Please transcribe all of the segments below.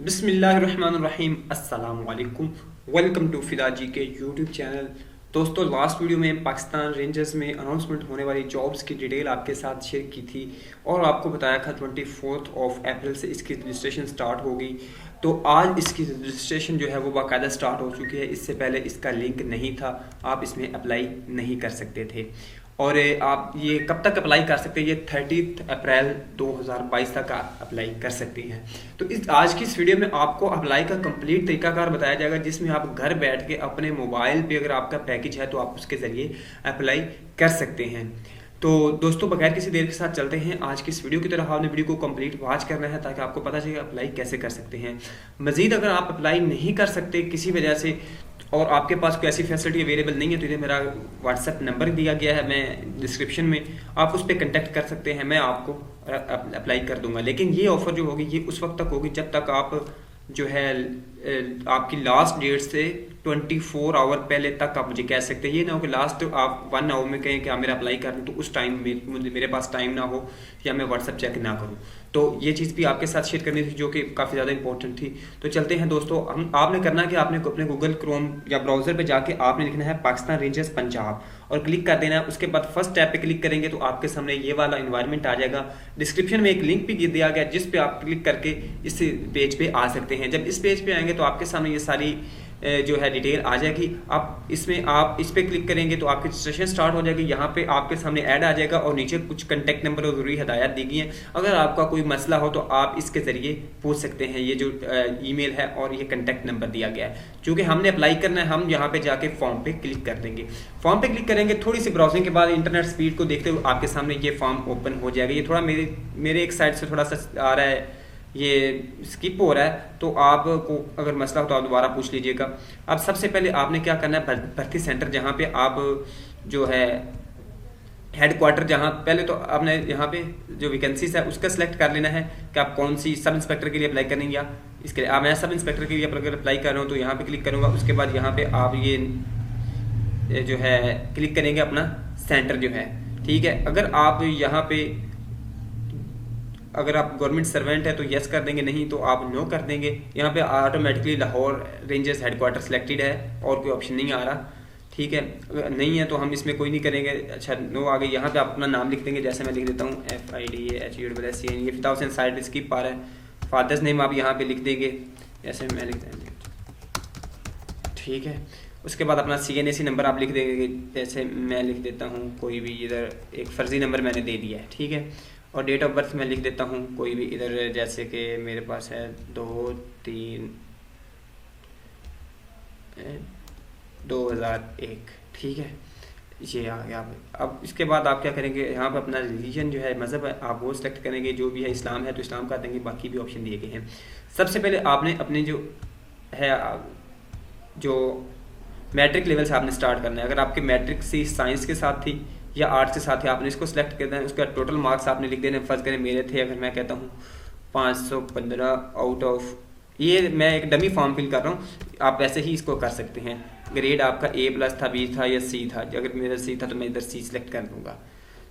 बिस्मिल्लाहिर्रहमानिर्रहीम अस्सलाम वालेकुम। वेलकम टू फिदा जी के यूट्यूब चैनल। दोस्तों, लास्ट वीडियो में पाकिस्तान रेंजर्स में अनाउंसमेंट होने वाली जॉब्स की डिटेल आपके साथ शेयर की थी और आपको बताया था 24 अप्रैल से इसकी रजिस्ट्रेशन स्टार्ट होगी। तो आज इसकी रजिस्ट्रेशन जो है वो बाकायदा स्टार्ट हो चुकी है। इससे पहले इसका लिंक नहीं था, आप इसमें अप्लाई नहीं कर सकते थे। और आप ये कब तक अप्लाई कर सकते हैं? ये 30 अप्रैल 2022 तक आप अप्लाई कर सकते हैं। तो आज की इस वीडियो में आपको अप्लाई का कंप्लीट तरीकाकार बताया जाएगा, जिसमें आप घर बैठ के अपने मोबाइल पे अगर आपका पैकेज है तो आप उसके ज़रिए अप्लाई कर सकते हैं। तो दोस्तों, बगैर किसी देर के साथ चलते हैं आज की इस वीडियो की तरफ। आपने वीडियो को कंप्लीट वॉच करना है ताकि आपको पता चले अप्लाई कैसे कर सकते हैं। मज़ीद अगर आप अप्लाई नहीं कर सकते किसी वजह से और आपके पास कोई ऐसी फैसिलिटी अवेलेबल नहीं है तो इधर मेरा व्हाट्सएप नंबर दिया गया है, मैं डिस्क्रिप्शन में, आप उस पर कंटेक्ट कर सकते हैं। मैं आपको अप्लाई कर दूंगा। लेकिन ये ऑफ़र जो होगी ये उस वक्त तक होगी जब तक आप जो है आपकी लास्ट डेट से 24 आवर पहले तक आप मुझे कह सकते हैं। ये ना हो कि लास्ट आप 1 आवर में कहें कि आप मेरा अप्लाई कर दूँ तो उस टाइम मेरे पास टाइम ना हो या मैं व्हाट्सएप चेक ना करूँ। तो ये चीज़ भी आपके साथ शेयर करनी थी जो कि काफ़ी ज़्यादा इंपॉर्टेंट थी। तो चलते हैं दोस्तों, आपने करना कि आपने अपने गूगल क्रोम या ब्राउज़र पे जाके आपने लिखना है पाकिस्तान रेंजर्स पंजाब और क्लिक कर देना है। उसके बाद फर्स्ट टैब पे क्लिक करेंगे तो आपके सामने ये वाला इन्वायरमेंट आ जाएगा। डिस्क्रिप्शन में एक लिंक भी दिया गया जिस पे आप क्लिक करके इस पेज पे आ सकते हैं। जब इस पेज पे आएंगे तो आपके सामने ये सारी जो है डिटेल आ जाएगी। आप इस पर क्लिक करेंगे तो आपकी रजिस्ट्रेशन स्टार्ट हो जाएगी। यहाँ पे आपके सामने ऐड आ जाएगा और नीचे कुछ कंटेक्ट नंबर और ज़रूरी हदायत दी गई हैं। अगर आपका कोई मसला हो तो आप इसके ज़रिए पूछ सकते हैं। ये जो ईमेल है और ये कंटेक्ट नंबर दिया गया है। चूँकि हमने अप्लाई करना है, हम यहाँ पे जाके फॉर्म पे क्लिक कर देंगे। फॉर्म पे क्लिक करेंगे, थोड़ी सी ब्राउजिंग के बाद इंटरनेट स्पीड को देखते हुए आपके सामने ये फॉर्म ओपन हो जाएगा। ये थोड़ा मेरे एक साइड से थोड़ा सा आ रहा है, ये स्किप हो रहा है, तो आपको अगर मसला हो तो आप दोबारा पूछ लीजिएगा। अब सबसे पहले आपने क्या करना है, भर्ती सेंटर जहाँ पे आप जो है हेड क्वार्टर, जहाँ पहले तो आपने यहाँ पे जो वैकेंसीज है उसका सिलेक्ट कर लेना है कि आप कौन सी सब इंस्पेक्टर के लिए अप्लाई करेंगे या इसके लिए। मैं सब इंस्पेक्टर के लिए अगर अप्लाई कर रहा हूँ तो यहाँ पे क्लिक करूँगा। उसके बाद यहाँ पे आप ये जो है क्लिक करेंगे अपना सेंटर जो है, ठीक है। अगर आप गवर्नमेंट सर्वेंट है तो यस कर देंगे, नहीं तो आप नो कर देंगे। यहाँ पे automatically Lahore rangers headquarter selected है और कोई ऑप्शन नहीं आ रहा, ठीक है। अगर नहीं है तो हम इसमें कोई नहीं करेंगे। अच्छा, नो आ गई। यहाँ पे आप अपना नाम लिख देंगे, जैसे मैं लिख देता हूँ FIDAHUSSEN। ये 5000 साइड स्किप आ रहा है। फादर्स नेम आप यहाँ पे लिख देंगे, जैसे मैं लिख देंगे, ठीक है। उसके बाद अपना CNAC नंबर आप लिख देंगे, जैसे मैं लिख देता हूँ कोई भी, इधर एक फ़र्ज़ी नंबर मैंने दे दिया है, ठीक है। और डेट ऑफ बर्थ मैं लिख देता हूँ कोई भी, इधर जैसे कि मेरे पास है 2/3/2001, ठीक है। ये आ गया। अब इसके बाद आप क्या करेंगे, यहाँ पर अपना रिलीजन जो है, मज़हब है, आप वो सिलेक्ट करेंगे। जो भी है, इस्लाम है तो इस्लाम कर देंगे, बाकी भी ऑप्शन दिए गए हैं। सबसे पहले आपने अपने जो है जो मैट्रिक लेवल से आपने स्टार्ट करना है। अगर आपके मैट्रिक से साइंस के साथ थी या आर्ट्स के साथ ही, आपने इसको सिलेक्ट करना है। उसका टोटल मार्क्स आपने लिख देने। फर्स्ट करें मेरे थे, अगर मैं कहता हूँ 515 आउट ऑफ, ये मैं एक डमी फॉर्म फिल कर रहा हूँ, आप वैसे ही इसको कर सकते हैं। ग्रेड आपका A+ था, B था या C था। अगर मेरा C था तो मैं इधर C सिलेक्ट कर दूँगा,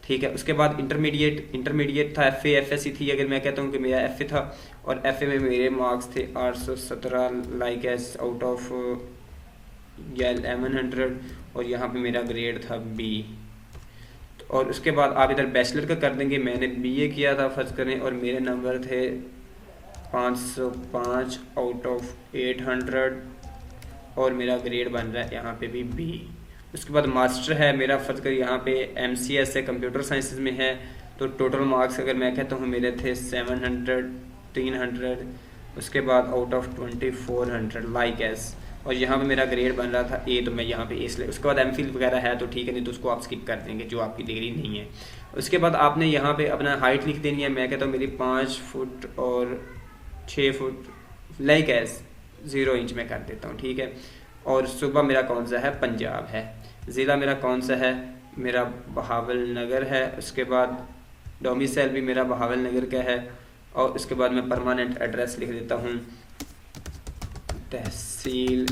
ठीक है। उसके बाद इंटरमीडिएट था, FA FSC थी। अगर मैं कहता हूँ कि मेरा FA था और FA में मेरे मार्क्स थे 817 लाइक एस आउट ऑफ 1100 और यहाँ पे मेरा ग्रेड था B। और उसके बाद आप इधर बैचलर का कर देंगे। मैंने BA किया था फर्ज करें और मेरे नंबर थे 505 आउट ऑफ 800 और मेरा ग्रेड बन रहा है यहाँ पे भी B। उसके बाद मास्टर है मेरा, फर्ज कर यहाँ पे MCS है, कंप्यूटर साइंसेज में है। तो टोटल मार्क्स अगर मैं कहता हूँ मेरे थे 700 300। उसके बाद आउट ऑफ 2400 लाइक एस और यहाँ पे मेरा ग्रेड बन रहा था A, तो मैं यहाँ पे A इसलिए। उसके बाद MPhil वगैरह है तो ठीक है, नहीं तो उसको आप स्किप कर देंगे जो आपकी डिग्री नहीं है। उसके बाद आपने यहाँ पे अपना हाइट लिख देनी है। मैं कहता हूँ मेरी 5 फुट और 6 फुट लाइक एस 0 इंच में कर देता हूँ, ठीक है। और सुबह मेरा कौन सा है, पंजाब है। ज़िला मेरा कौन सा है, मेरा बहावल नगर है। उसके बाद डोमिसाइल भी मेरा बहावल नगर का है। और उसके बाद मैं परमानेंट एड्रेस लिख देता हूँ, तहसील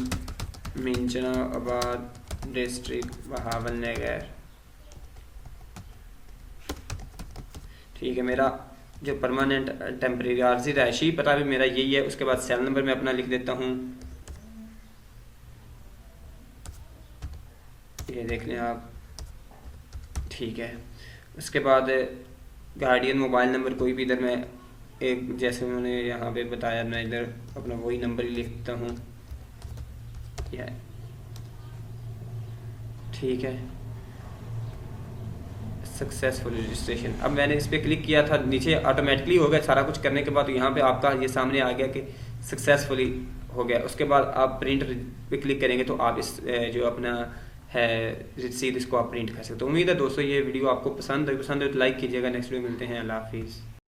मिंजनाबाद, डिस्ट्रिक्ट बहावल नगर, ठीक है। मेरा जो परमानेंट टेम्परेरी आर्जी रहायशी पता भी मेरा यही है। उसके बाद सेल नंबर मैं अपना लिख देता हूँ, ये देख लें आप, ठीक है। उसके बाद गार्डियन मोबाइल नंबर कोई भी इधर मैं एक, जैसे उन्होंने यहाँ पे बताया, मैं इधर अपना वही नंबर ही लिखता हूँ, ठीक है। सक्सेसफुल रजिस्ट्रेशन, अब मैंने इस पर क्लिक किया था, नीचे ऑटोमेटिकली हो गया सारा कुछ करने के बाद, यहाँ पे आपका ये सामने आ गया कि सक्सेसफुली हो गया। उसके बाद आप प्रिंट पे क्लिक करेंगे तो आप इस जो अपना है रसीद, इसको आप प्रिंट कर सकते हो। उम्मीद है दोस्तों ये वीडियो आपको पसंद है तो लाइक कीजिएगा। नेक्स्ट वीडियो मिलते हैं, अल्लाह हाफिज़।